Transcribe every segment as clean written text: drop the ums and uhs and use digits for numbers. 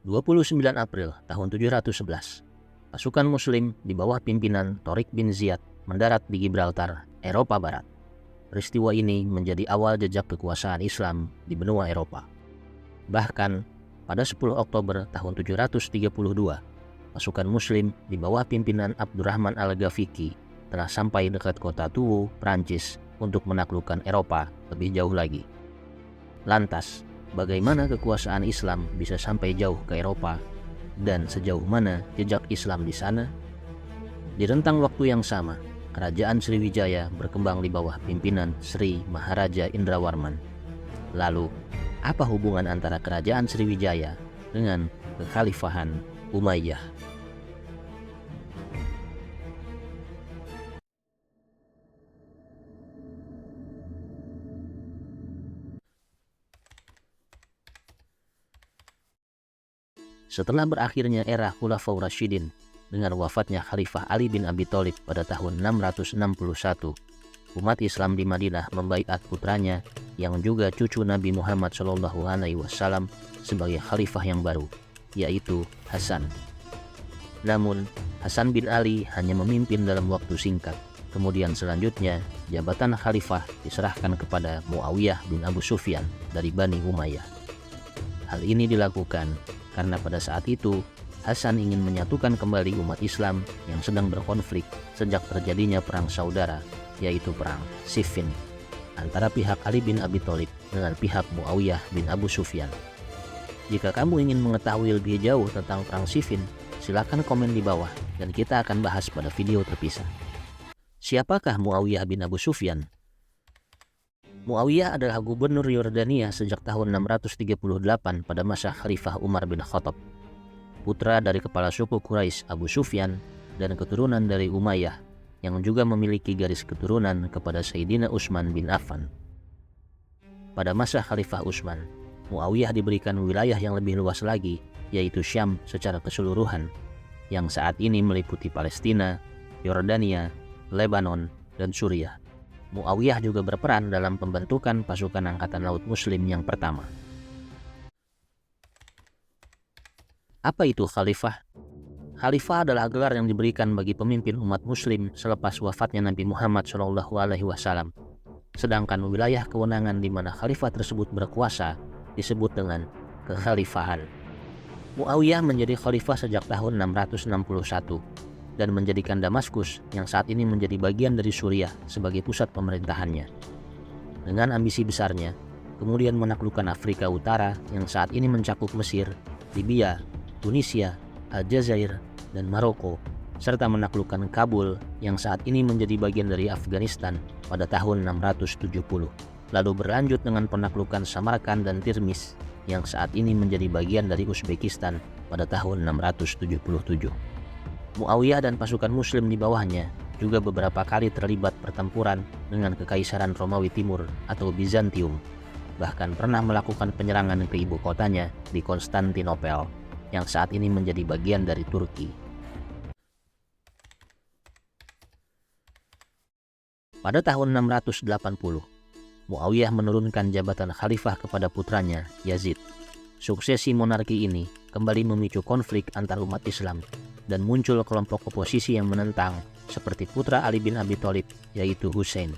29 April tahun 711, pasukan Muslim di bawah pimpinan Tariq bin Ziyad mendarat di Gibraltar, Eropa Barat. Peristiwa ini menjadi awal jejak kekuasaan Islam di benua Eropa. Bahkan, pada 10 Oktober tahun 732, pasukan Muslim di bawah pimpinan Abdurrahman al-Ghafiqi telah sampai dekat kota Tours, Prancis untuk menaklukkan Eropa lebih jauh lagi. Lantas, bagaimana kekuasaan Islam bisa sampai jauh ke Eropa dan sejauh mana jejak Islam di sana? Di rentang waktu yang sama, kerajaan Sriwijaya berkembang di bawah pimpinan Sri Maharaja Indrawarman. Lalu, apa hubungan antara kerajaan Sriwijaya dengan kekhalifahan Umayyah? Setelah berakhirnya era Khulafaur Rasyidin dengan wafatnya Khalifah Ali bin Abi Thalib pada tahun 661, umat Islam di Madinah membaiat putranya yang juga cucu Nabi Muhammad SAW sebagai khalifah yang baru, yaitu Hasan. Namun, Hasan bin Ali hanya memimpin dalam waktu singkat. Kemudian selanjutnya, jabatan khalifah diserahkan kepada Muawiyah bin Abu Sufyan dari Bani Umayyah. Hal ini dilakukan karena pada saat itu Hasan ingin menyatukan kembali umat Islam yang sedang berkonflik sejak terjadinya perang saudara, yaitu perang Siffin, antara pihak Ali bin Abi Thalib dengan pihak Muawiyah bin Abu Sufyan. Jika kamu ingin mengetahui lebih jauh tentang perang Siffin, silakan komen di bawah dan kita akan bahas pada video terpisah. Siapakah Muawiyah bin Abu Sufyan? Muawiyah adalah gubernur Yordania sejak tahun 638 pada masa Khalifah Umar bin Khattab. Putra dari kepala suku Quraisy Abu Sufyan dan keturunan dari Umayyah yang juga memiliki garis keturunan kepada Sayyidina Utsman bin Affan. Pada masa Khalifah Utsman, Muawiyah diberikan wilayah yang lebih luas lagi, yaitu Syam secara keseluruhan, yang saat ini meliputi Palestina, Yordania, Lebanon, dan Suriah. Muawiyah juga berperan dalam pembentukan pasukan Angkatan Laut Muslim yang pertama. Apa itu khalifah? Khalifah adalah gelar yang diberikan bagi pemimpin umat Muslim selepas wafatnya Nabi Muhammad SAW. Sedangkan wilayah kewenangan di mana khalifah tersebut berkuasa disebut dengan kekhalifahan. Muawiyah menjadi khalifah sejak tahun 661 dan menjadikan Damaskus yang saat ini menjadi bagian dari Suriah sebagai pusat pemerintahannya. Dengan ambisi besarnya, kemudian menaklukkan Afrika Utara yang saat ini mencakup Mesir, Libya, Tunisia, Aljazair, dan Maroko, serta menaklukkan Kabul yang saat ini menjadi bagian dari Afghanistan pada tahun 670. Lalu berlanjut dengan penaklukan Samarkand dan Tirmiz yang saat ini menjadi bagian dari Uzbekistan pada tahun 677. Muawiyah dan pasukan Muslim di bawahnya juga beberapa kali terlibat pertempuran dengan Kekaisaran Romawi Timur atau Bizantium, bahkan pernah melakukan penyerangan ke ibu kotanya di Konstantinopel yang saat ini menjadi bagian dari Turki. Pada tahun 680, Muawiyah menurunkan jabatan khalifah kepada putranya Yazid. Suksesi monarki ini kembali memicu konflik antar umat Islam dan muncul kelompok oposisi yang menentang seperti putra Ali bin Abi Thalib, yaitu Hussein,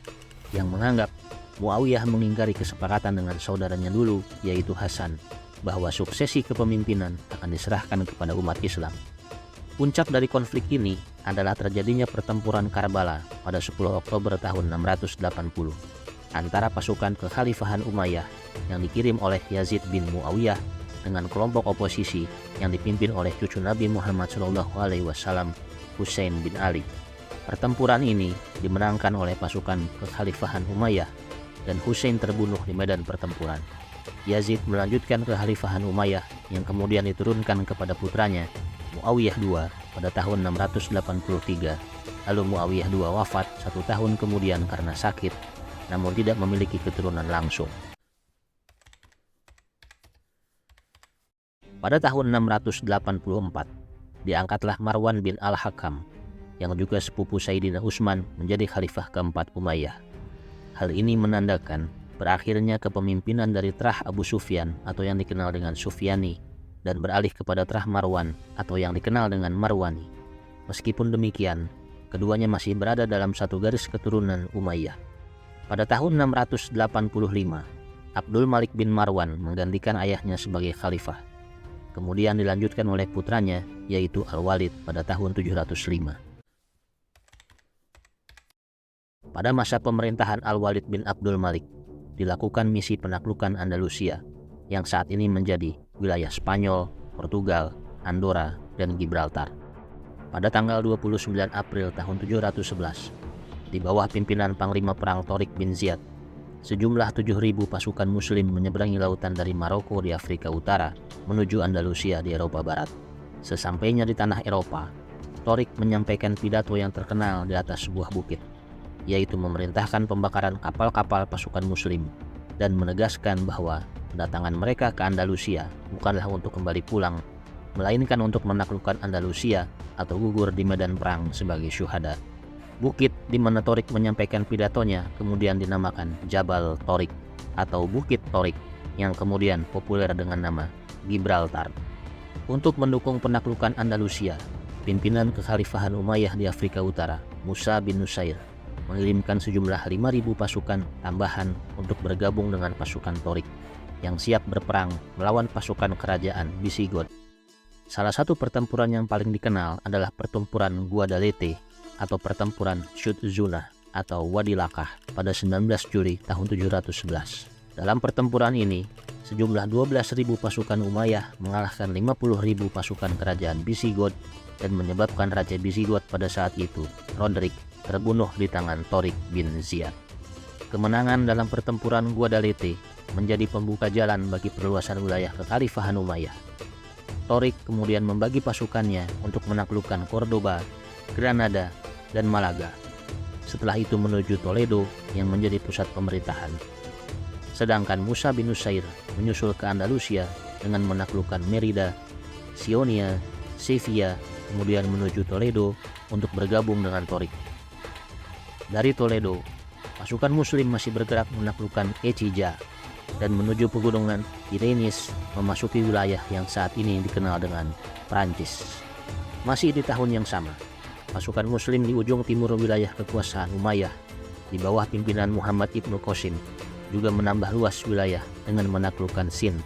yang menganggap Muawiyah mengingkari kesepakatan dengan saudaranya dulu, yaitu Hasan, bahwa suksesi kepemimpinan akan diserahkan kepada umat Islam. Puncak dari konflik ini adalah terjadinya pertempuran Karbala pada 10 Oktober tahun 680 antara pasukan kekhalifahan Umayyah yang dikirim oleh Yazid bin Muawiyah dengan kelompok oposisi yang dipimpin oleh cucu Nabi Muhammad SAW, Husain bin Ali. Pertempuran ini dimenangkan oleh pasukan kekhalifahan Umayyah dan Husain terbunuh di medan pertempuran. Yazid melanjutkan kekhalifahan Umayyah yang kemudian diturunkan kepada putranya Muawiyah II pada tahun 683. Lalu Muawiyah II wafat 1 tahun kemudian karena sakit, namun tidak memiliki keturunan langsung. Pada tahun 684, diangkatlah Marwan bin Al-Hakam, yang juga sepupu Sayyidina Utsman menjadi khalifah keempat Umayyah. Hal ini menandakan berakhirnya kepemimpinan dari Trah Abu Sufyan atau yang dikenal dengan Sufyani dan beralih kepada Terah Marwan atau yang dikenal dengan Marwani. Meskipun demikian, keduanya masih berada dalam satu garis keturunan Umayyah. Pada tahun 685, Abdul Malik bin Marwan menggantikan ayahnya sebagai khalifah. Kemudian dilanjutkan oleh putranya, yaitu Al-Walid pada tahun 705. Pada masa pemerintahan Al-Walid bin Abdul Malik, dilakukan misi penaklukan Andalusia, yang saat ini menjadi wilayah Spanyol, Portugal, Andorra, dan Gibraltar. Pada tanggal 29 April tahun 711, di bawah pimpinan Panglima Perang Tariq bin Ziyad, sejumlah 7.000 pasukan muslim menyeberangi lautan dari Maroko di Afrika Utara menuju Andalusia di Eropa Barat. Sesampainya di tanah Eropa, Tariq menyampaikan pidato yang terkenal di atas sebuah bukit, yaitu memerintahkan pembakaran kapal-kapal pasukan muslim dan menegaskan bahwa kedatangan mereka ke Andalusia bukanlah untuk kembali pulang, melainkan untuk menaklukkan Andalusia atau gugur di medan perang sebagai syuhada. Bukit di mana Tariq menyampaikan pidatonya kemudian dinamakan Jabal Tariq atau Bukit Tariq, yang kemudian populer dengan nama Gibraltar. Untuk mendukung penaklukan Andalusia, pimpinan kekhalifahan Umayyah di Afrika Utara, Musa bin Nusair, mengirimkan sejumlah 5.000 pasukan tambahan untuk bergabung dengan pasukan Tariq yang siap berperang melawan pasukan kerajaan Visigoth. Salah satu pertempuran yang paling dikenal adalah pertempuran Guadalete atau pertempuran Syut Zunah atau Wadi Lakah pada 19 Juli tahun 711. Dalam pertempuran ini, sejumlah 12.000 pasukan Umayyah mengalahkan 50.000 pasukan kerajaan Visigoth dan menyebabkan Raja Visigoth pada saat itu, Roderick, terbunuh di tangan Tariq bin Ziyad. Kemenangan dalam pertempuran Guadalete menjadi pembuka jalan bagi perluasan wilayah kekhalifahan Umayyah. Tariq kemudian membagi pasukannya untuk menaklukkan Cordoba, Granada, dan Malaga. Setelah itu menuju Toledo yang menjadi pusat pemerintahan. Sedangkan Musa bin Nusair menyusul ke Andalusia dengan menaklukkan Merida, Sionia, Sevilla, kemudian menuju Toledo untuk bergabung dengan Tariq. Dari Toledo, pasukan muslim masih bergerak menaklukkan Ecija dan menuju pegunungan Pyrenees, memasuki wilayah yang saat ini dikenal dengan Prancis. Masih di tahun yang sama, pasukan muslim di ujung timur wilayah kekuasaan Umayyah di bawah pimpinan Muhammad ibnu Qasim juga menambah luas wilayah dengan menaklukkan Sind.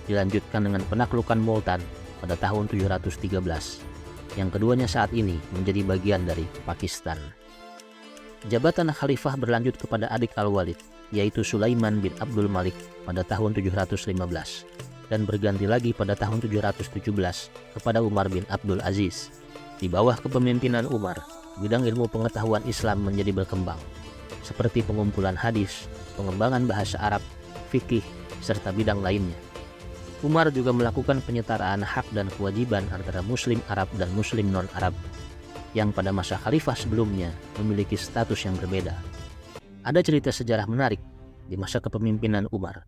Dilanjutkan dengan penaklukan Multan pada tahun 713, yang keduanya saat ini menjadi bagian dari Pakistan. Jabatan khalifah berlanjut kepada adik Al-Walid, yaitu Sulaiman bin Abdul Malik pada tahun 715, dan berganti lagi pada tahun 717 kepada Umar bin Abdul Aziz. Di bawah kepemimpinan Umar, bidang ilmu pengetahuan Islam menjadi berkembang, seperti pengumpulan hadis, pengembangan bahasa Arab, fikih, serta bidang lainnya. Umar juga melakukan penyetaraan hak dan kewajiban antara Muslim Arab dan Muslim non-Arab, yang pada masa khalifah sebelumnya memiliki status yang berbeda. Ada cerita sejarah menarik di masa kepemimpinan Umar,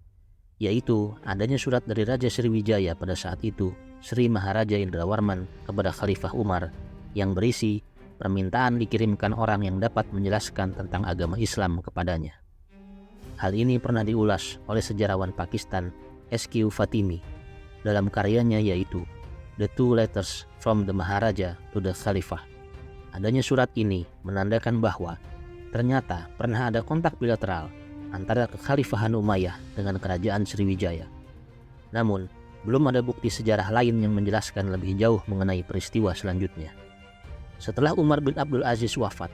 yaitu adanya surat dari Raja Sriwijaya pada saat itu, Sri Maharaja Indrawarman, kepada Khalifah Umar yang berisi permintaan dikirimkan orang yang dapat menjelaskan tentang agama Islam kepadanya. Hal ini pernah diulas oleh sejarawan Pakistan S.Q. Fatimi dalam karyanya yaitu The Two Letters from the Maharaja to the Khalifah. Adanya surat ini menandakan bahwa ternyata pernah ada kontak bilateral antara kekhalifahan Umayyah dengan kerajaan Sriwijaya. Namun, belum ada bukti sejarah lain yang menjelaskan lebih jauh mengenai peristiwa selanjutnya. Setelah Umar bin Abdul Aziz wafat,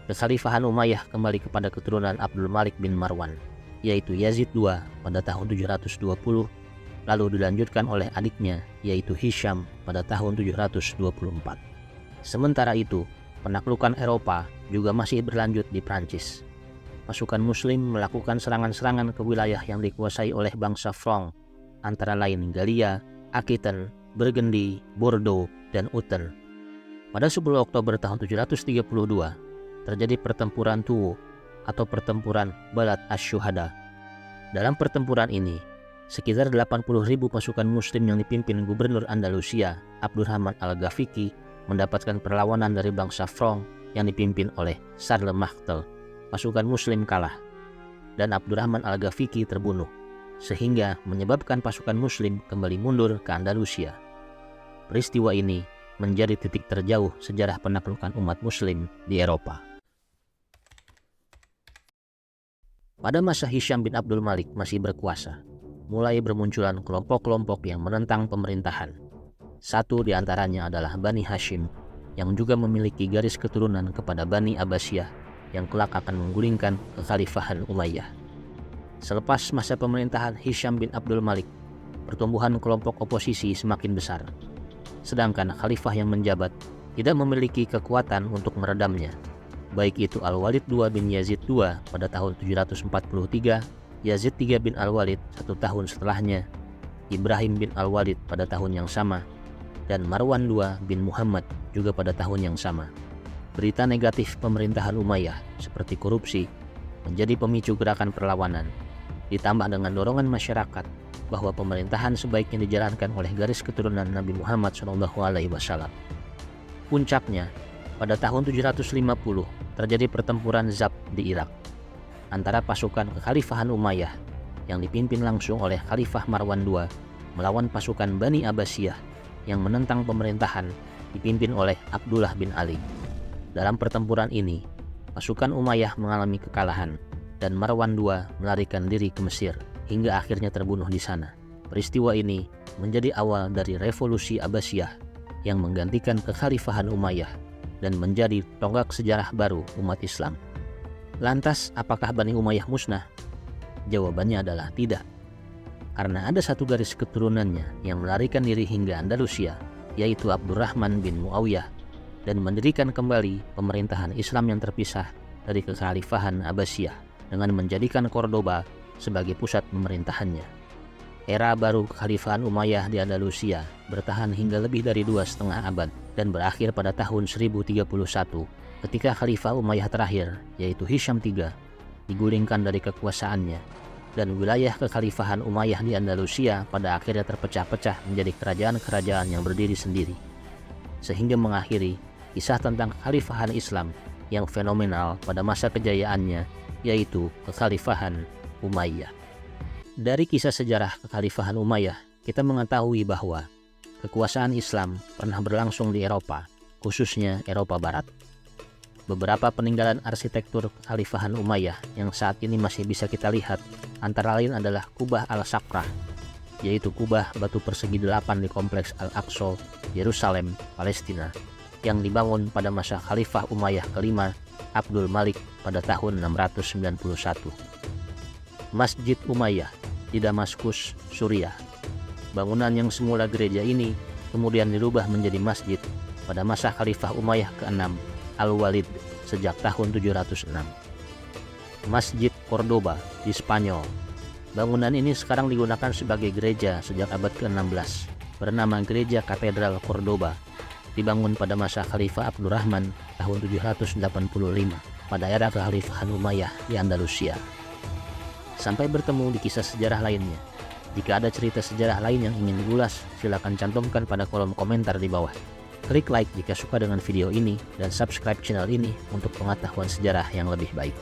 kekhalifahan Umayyah kembali kepada keturunan Abdul Malik bin Marwan, yaitu Yazid II pada tahun 720, lalu dilanjutkan oleh adiknya yaitu Hisham pada tahun 724. Sementara itu, penaklukan Eropa juga masih berlanjut di Prancis. Pasukan muslim melakukan serangan-serangan ke wilayah yang dikuasai oleh bangsa Frank, antara lain Galia, Aquitaine, Burgundy, Bordeaux, dan Uten. Pada 10 Oktober tahun 732, terjadi pertempuran Tuwo atau pertempuran Balat Ash-Shuhada. Dalam pertempuran ini, sekitar 80.000 pasukan muslim yang dipimpin Gubernur Andalusia, Abdurrahman Al-Ghafiqi, mendapatkan perlawanan dari bangsa Frank yang dipimpin oleh Charles Martel. Pasukan muslim kalah, dan Abdurrahman Al-Ghafiqi terbunuh. sehingga menyebabkan pasukan Muslim kembali mundur ke Andalusia. Peristiwa ini menjadi titik terjauh sejarah penaklukan umat Muslim di Eropa. Pada masa Hisham bin Abdul Malik masih berkuasa, mulai bermunculan kelompok-kelompok yang menentang pemerintahan. Satu di antaranya adalah Bani Hashim, yang juga memiliki garis keturunan kepada Bani Abbasiyah, yang kelak akan menggulingkan kekhalifahan Umayyah. Selepas masa pemerintahan Hisham bin Abdul Malik, pertumbuhan kelompok oposisi semakin besar. Sedangkan khalifah yang menjabat tidak memiliki kekuatan untuk meredamnya. Baik itu Al-Walid II bin Yazid II pada tahun 743, Yazid III bin Al-Walid 1 tahun setelahnya, Ibrahim bin Al-Walid pada tahun yang sama, dan Marwan II bin Muhammad juga pada tahun yang sama. Berita negatif pemerintahan Umayyah seperti korupsi menjadi pemicu gerakan perlawanan, ditambah dengan dorongan masyarakat bahwa pemerintahan sebaiknya dijalankan oleh garis keturunan Nabi Muhammad SAW. Puncaknya, pada tahun 750 terjadi pertempuran Zab di Irak antara pasukan kekhalifahan Umayyah yang dipimpin langsung oleh Khalifah Marwan II melawan pasukan Bani Abbasiyah yang menentang pemerintahan dipimpin oleh Abdullah bin Ali. Dalam pertempuran ini, pasukan Umayyah mengalami kekalahan dan Marwan II melarikan diri ke Mesir hingga akhirnya terbunuh di sana. Peristiwa ini menjadi awal dari revolusi Abbasiyah yang menggantikan kekhalifahan Umayyah dan menjadi tonggak sejarah baru umat Islam. Lantas, apakah Bani Umayyah musnah? Jawabannya adalah tidak. Karena ada satu garis keturunannya yang melarikan diri hingga Andalusia, yaitu Abdurrahman bin Muawiyah, dan mendirikan kembali pemerintahan Islam yang terpisah dari kekhalifahan Abbasiyah dengan menjadikan Cordoba sebagai pusat pemerintahannya. Era baru kekhalifahan Umayyah di Andalusia bertahan hingga lebih dari 2,5 abad dan berakhir pada tahun 1031 ketika Khalifah Umayyah terakhir, yaitu Hisham III, digulingkan dari kekuasaannya, dan wilayah kekhalifahan Umayyah di Andalusia pada akhirnya terpecah-pecah menjadi kerajaan-kerajaan yang berdiri sendiri, sehingga mengakhiri kisah tentang kekhalifahan Islam yang fenomenal pada masa kejayaannya, yaitu kekhalifahan Umayyah. Dari kisah sejarah kekhalifahan Umayyah, kita mengetahui bahwa kekuasaan Islam pernah berlangsung di Eropa, khususnya Eropa Barat. Beberapa peninggalan arsitektur kekhalifahan Umayyah yang saat ini masih bisa kita lihat antara lain adalah Kubah Al-Sakrah, yaitu kubah batu persegi 8 di kompleks Al-Aqsa, Yerusalem, Palestina, yang dibangun pada masa Khalifah Umayyah kelima, Abdul Malik pada tahun 691. Masjid Umayyah di Damaskus, Suriah. Bangunan yang semula gereja ini kemudian dirubah menjadi masjid pada masa Khalifah Umayyah ke-6, Al-Walid, sejak tahun 706. Masjid Cordoba di Spanyol. Bangunan ini sekarang digunakan sebagai gereja sejak abad ke-16, bernama Gereja Katedral Cordoba, dibangun pada masa Khalifah Abdurrahman tahun 785 pada era kekhalifahan Umayyah di Andalusia. Sampai bertemu di kisah sejarah lainnya. Jika ada cerita sejarah lain yang ingin digulas, silakan cantumkan pada kolom komentar di bawah. Klik like jika suka dengan video ini dan subscribe channel ini untuk pengetahuan sejarah yang lebih baik.